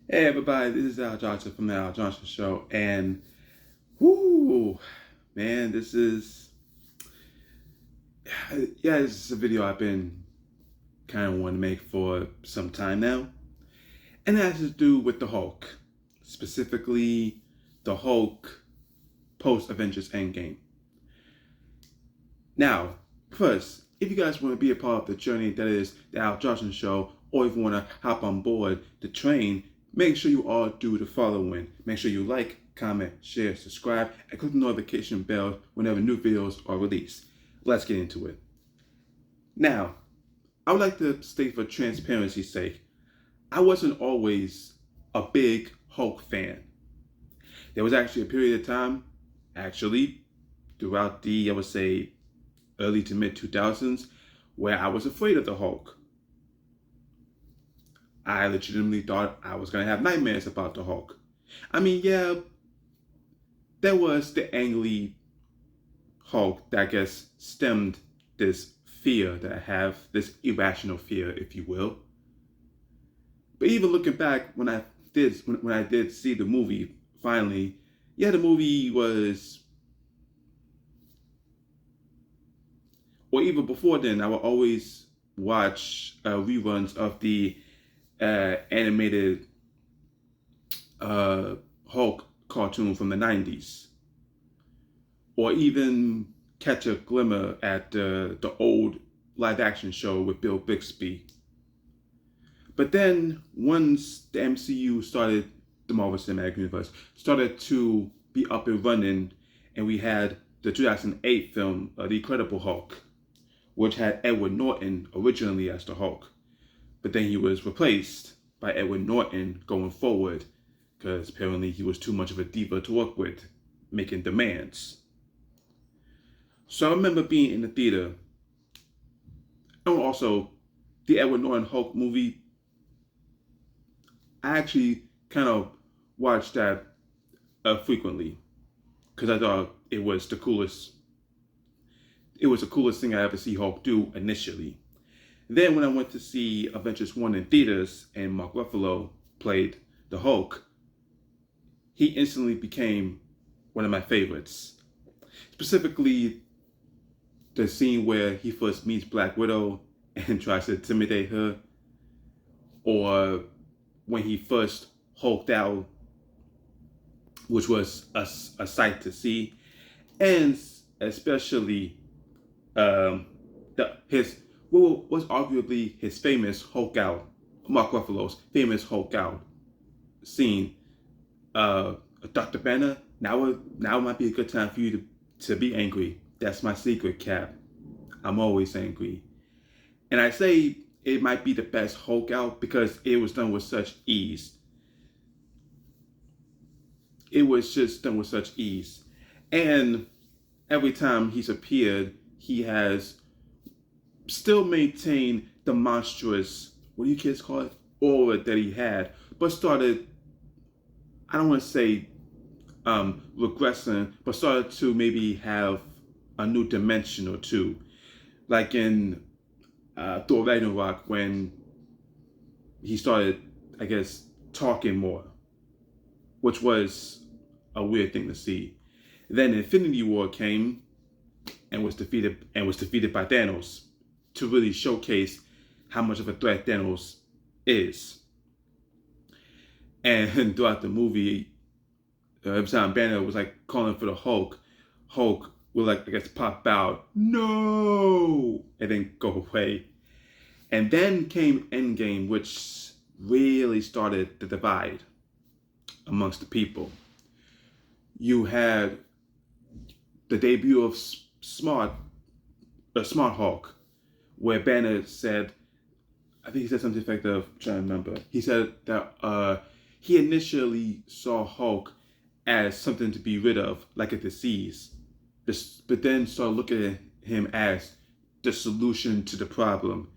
Hey everybody, this is Al Johnson from the Al Johnson Show, and whoo, man, this is a video I've been kind of wanting to make for some time now, and it has to do with the Hulk, specifically the Hulk post Avengers Endgame. Now, first, if you guys want to be a part of the journey that is the Al Johnson Show, or if you want to hop on board the train, make sure you all do the following. Make sure you like, comment, share, subscribe, and click the notification bell whenever new videos are released. Let's get into it. Now, I would like to state for transparency's sake, I wasn't always a big Hulk fan. There was actually a period of time, actually, throughout the, I would say, early to mid 2000s, where I was afraid of the Hulk. I legitimately thought I was going to have nightmares about the Hulk. I mean, yeah, there was the angry Hulk that I guess stemmed this fear that I have, this irrational fear, if you will. But even looking back, when I did see the movie finally, yeah, the movie was, or even before then, I would always watch reruns of the animated Hulk cartoon from the 90s, or even catch a glimmer at the old live action show with Bill Bixby. But then once the MCU started, the Marvel Cinematic Universe started to be up and running, and we had the 2008 film, The Incredible Hulk, which had Edward Norton originally as the Hulk. But then he was replaced by Edward Norton going forward, because apparently he was too much of a diva to work with, making demands. So I remember being in the theater, and also the Edward Norton Hulk movie. I actually kind of watched that frequently because I thought it was the coolest. It was the coolest thing I ever see Hulk do initially. Then when I went to see Avengers 1 in theaters and Mark Ruffalo played the Hulk, he instantly became one of my favorites. Specifically, the scene where he first meets Black Widow and tries to intimidate her, or when he first hulked out, which was a sight to see, and especially his what was arguably his famous Hulk out, Mark Ruffalo's famous Hulk out scene. Uh, Dr. Banner, now might be a good time for you to be angry. That's my secret, Cap. I'm always angry. And I say it might be the best Hulk out because it was done with such ease. It was just done with such ease. And every time he's appeared, he has still maintained the monstrous, what do you kids call it, aura that he had, but started, I don't want to say regressing, but started to maybe have a new dimension or two. Like in Thor Ragnarok, when he started, I guess, talking more, which was a weird thing to see. Then Infinity War came and was defeated by Thanos to really showcase how much of a threat Thanos is. And throughout the movie, every time Banner was like calling for the Hulk, Hulk would like I guess pop out, no, and then go away. And then came Endgame, which really started the divide amongst the people. You had the debut of Smart Hulk, where Banner said, I think he said something effective. I'm trying to remember. He said that he initially saw Hulk as something to be rid of, like a disease, but then started looking at him as the solution to the problem.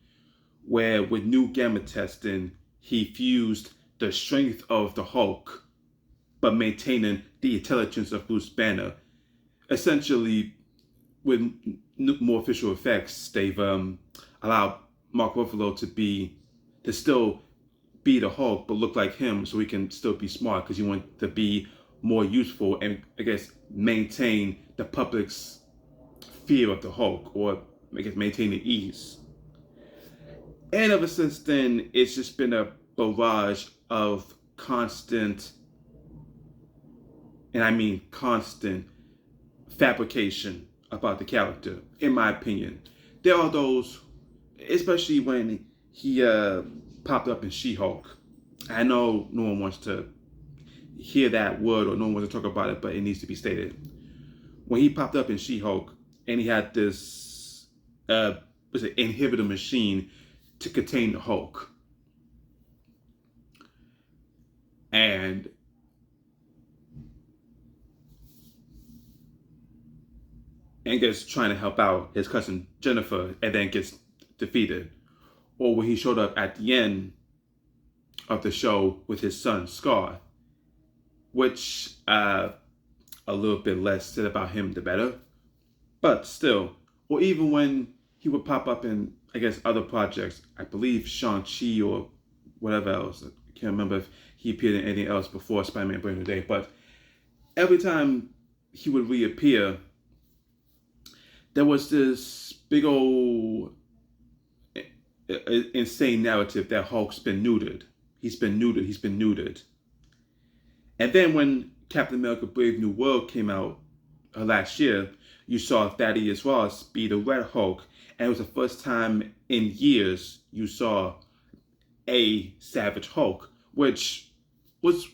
Where with new gamma testing, he fused the strength of the Hulk, but maintaining the intelligence of Bruce Banner. Essentially, with more official effects, they've allowed Mark Ruffalo to still be the Hulk but look like him so he can still be smart because you want to be more useful and I guess maintain the public's fear of the Hulk or I guess maintain the ease. And ever since then, it's just been a barrage of constant, and I mean constant, fabrication about the character, in my opinion. There are those, especially when he popped up in She-Hulk. I know no one wants to hear that word or no one wants to talk about it, but it needs to be stated. When he popped up in She-Hulk and he had this was an inhibitor machine to contain the Hulk. And gets trying to help out his cousin Jennifer and then gets defeated. Or when he showed up at the end of the show with his son Scar, which a little bit less said about him the better. But still, or even when he would pop up in, I guess, other projects, I believe Shang-Chi or whatever else. I can't remember if he appeared in anything else before Spider-Man Brand New Day, but every time he would reappear, there was this big old insane narrative that Hulk's been neutered. He's been neutered. And then when Captain America Brave New World came out last year, you saw Thaddeus Ross be the Red Hulk. And it was the first time in years you saw a Savage Hulk, which was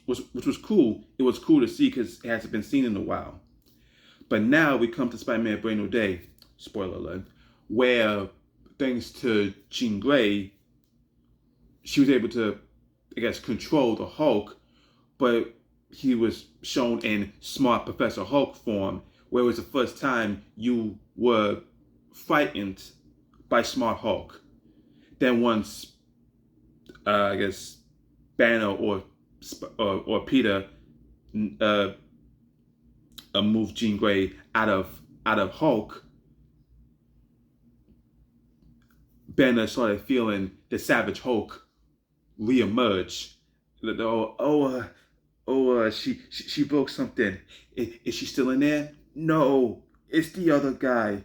cool. It was cool to see because it hasn't been seen in a while. But now we come to Spider-Man Brand New Day, spoiler alert, where thanks to Jean Grey, she was able to, I guess, control the Hulk, but he was shown in smart Professor Hulk form, where it was the first time you were frightened by smart Hulk. Then once, I guess, Banner or Peter moved Jean Grey out of Hulk, Banner started feeling the Savage Hulk reemerge. She broke something. Is she still in there? No, it's the other guy.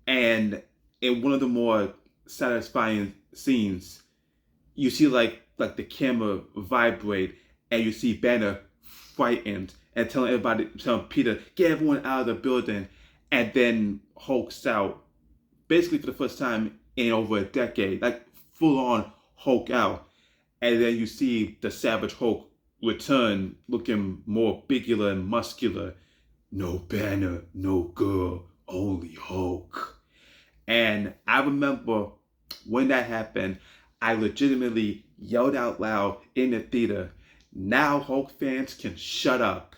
And in one of the more satisfying scenes, you see like the camera vibrate, and you see Banner frightened and telling Peter, get everyone out of the building, and then Hulk's out, basically for the first time in over a decade, like full on Hulk out, and then you see the Savage Hulk return, looking more bigular and muscular. No Banner, no girl, only Hulk. And I remember when that happened, I legitimately yelled out loud in the theater, now Hulk fans can shut up.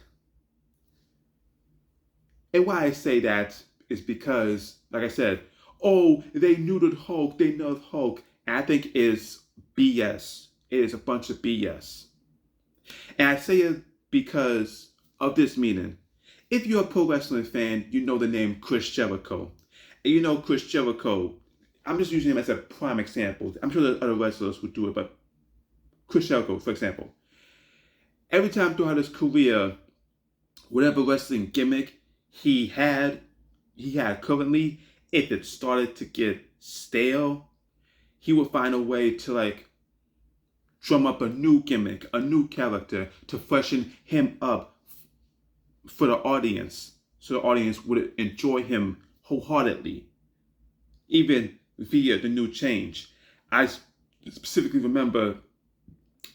And why I say that is because, like I said, oh, they neutered Hulk, they nerfed Hulk. And I think it is BS. It is a bunch of BS. And I say it because of this meaning. If you're a pro wrestling fan, you know the name Chris Jericho. And you know Chris Jericho, I'm just using him as a prime example. I'm sure there's other wrestlers who do it, but Chris Jericho, for example. Every time throughout his career, whatever wrestling gimmick he had currently, if it started to get stale, he would find a way to like drum up a new gimmick, a new character to freshen him up for the audience, so the audience would enjoy him wholeheartedly, even via the new change. I specifically remember,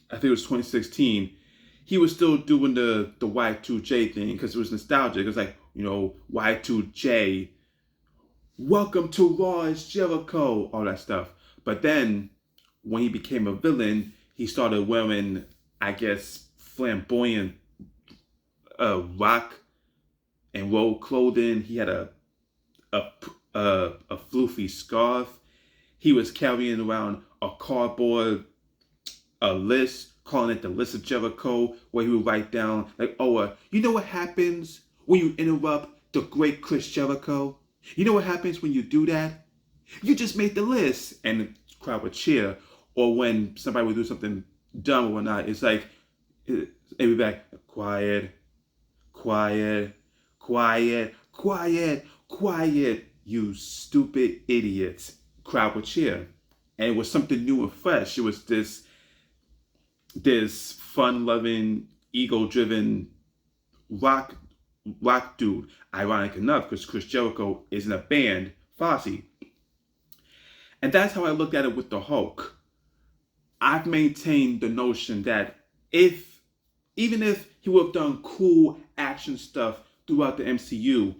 I think it was 2016, he was still doing the Y2J thing because it was nostalgic. It was like, Y2J, welcome to Raw is Jericho, all that stuff. But then when he became a villain, he started wearing, I guess, flamboyant rock and roll clothing. He had a floofy scarf. He was carrying around a cardboard list, calling it the List of Jericho, where he would write down like, you know what happens when you interrupt the great Chris Jericho? You know what happens when you do that? You just made the list, and the crowd would cheer. Or when somebody would do something dumb or whatnot. It's like every back, quiet, quiet, quiet, quiet, quiet, you stupid idiots. Crowd would cheer. And it was something new and fresh. It was this fun loving, ego driven rock dude. Ironic enough, because Chris Jericho is in a band, Fosse. And that's how I looked at it with the Hulk. I've maintained the notion that if even if he would have done cool action stuff throughout the MCU,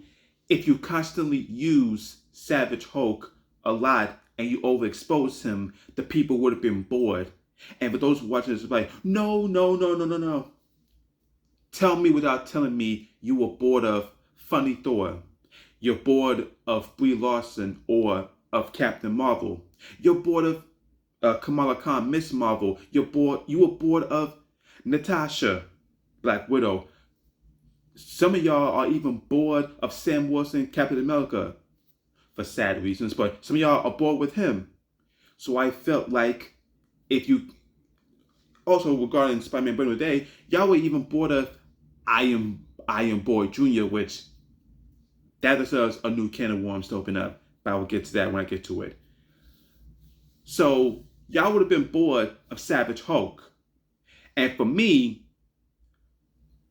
if you constantly use Savage Hulk a lot and you overexpose him, the people would have been bored. And for those watching this, like, no, no, no, no, no, no. Tell me without telling me you were bored of Funny Thor. You're bored of Brie Larson or of Captain Marvel. You're bored of Kamala Khan, Miss Marvel. You were bored of Natasha, Black Widow. Some of y'all are even bored of Sam Wilson, Captain America, for sad reasons, but some of y'all are bored with him. So I felt like if you, also regarding Spider-Man Brand New Day, y'all were even bored of I Am Boy Jr., which that deserves a new can of worms to open up, but I will get to that when I get to it. So y'all would have been bored of Savage Hulk. And for me,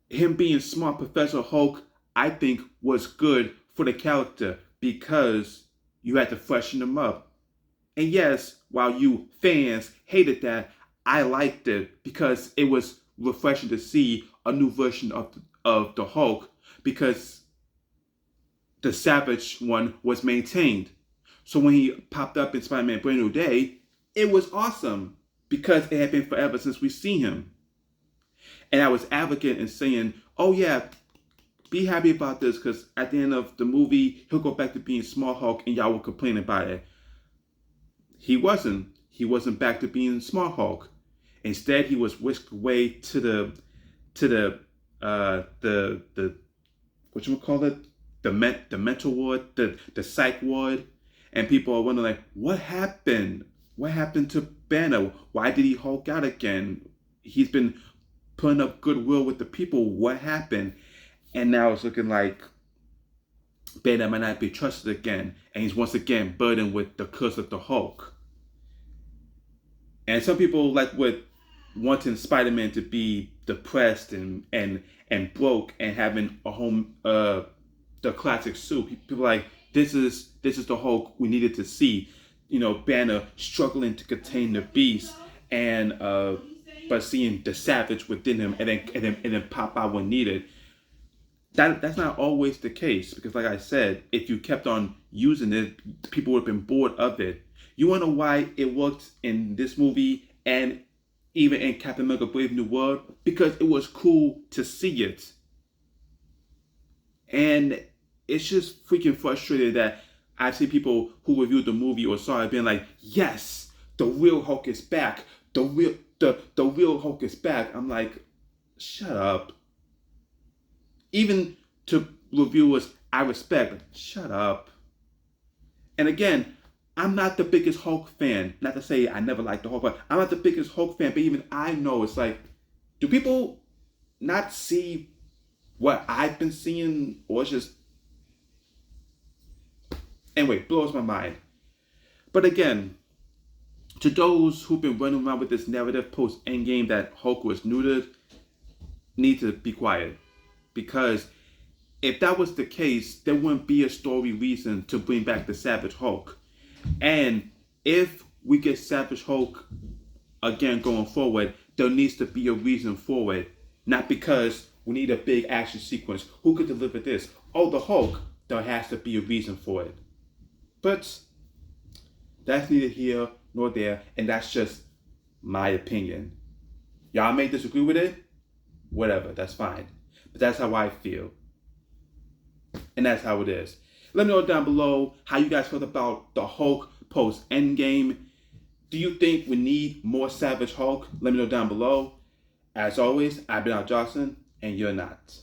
him being smart Professor Hulk, I think was good for the character because you had to freshen him up. And yes, while you fans hated that, I liked it because it was refreshing to see a new version of the Hulk because the Savage one was maintained. So when he popped up in Spider-Man Brand New Day, it was awesome because it had been forever since we've seen him. And I was advocate in saying, oh yeah, be happy about this because at the end of the movie, he'll go back to being Small Hulk and y'all will complain about it. He wasn't. He wasn't back to being Small Hulk. Instead, he was whisked away to the what you call it, the mental ward, the psych ward, and people are wondering like, what happened? What happened to Banner? Why did he Hulk out again? He's been putting up goodwill with the people. What happened? And now it's looking like Banner might not be trusted again, and he's once again burdened with the curse of the Hulk. And some people like with wanting Spider-Man to be depressed and broke and having a home the classic suit. People are like, this is the Hulk we needed to see. You know, Banner struggling to contain the beast and but seeing the savage within him and then pop out when needed. That's not always the case because, like I said, if you kept on using it, people would have been bored of it. You wanna know why it worked in this movie and even in Captain America: Brave New World? Because it was cool to see it, and it's just freaking frustrating that I see people who reviewed the movie or saw it being like, "Yes, the real Hulk is back. The real Hulk is back." I'm like, shut up. Even to reviewers I respect, shut up. And again, I'm not the biggest Hulk fan. Not to say I never liked the Hulk, but I'm not the biggest Hulk fan. But even I know it's like, do people not see what I've been seeing, or it's just anyway, blows my mind. But again, to those who've been running around with this narrative post Endgame that Hulk was neutered, need to be quiet. Because if that was the case, there wouldn't be a story reason to bring back the Savage Hulk. And if we get Savage Hulk again going forward, there needs to be a reason for it. Not because we need a big action sequence. Who could deliver this? Oh, the Hulk. There has to be a reason for it. But that's neither here nor there, and that's just my opinion. Y'all may disagree with it. Whatever, that's fine. But that's how I feel. And that's how it is. Let me know down below how you guys felt about the Hulk post Endgame. Do you think we need more Savage Hulk? Let me know down below. As always, I've been Al Johnson, and you're not.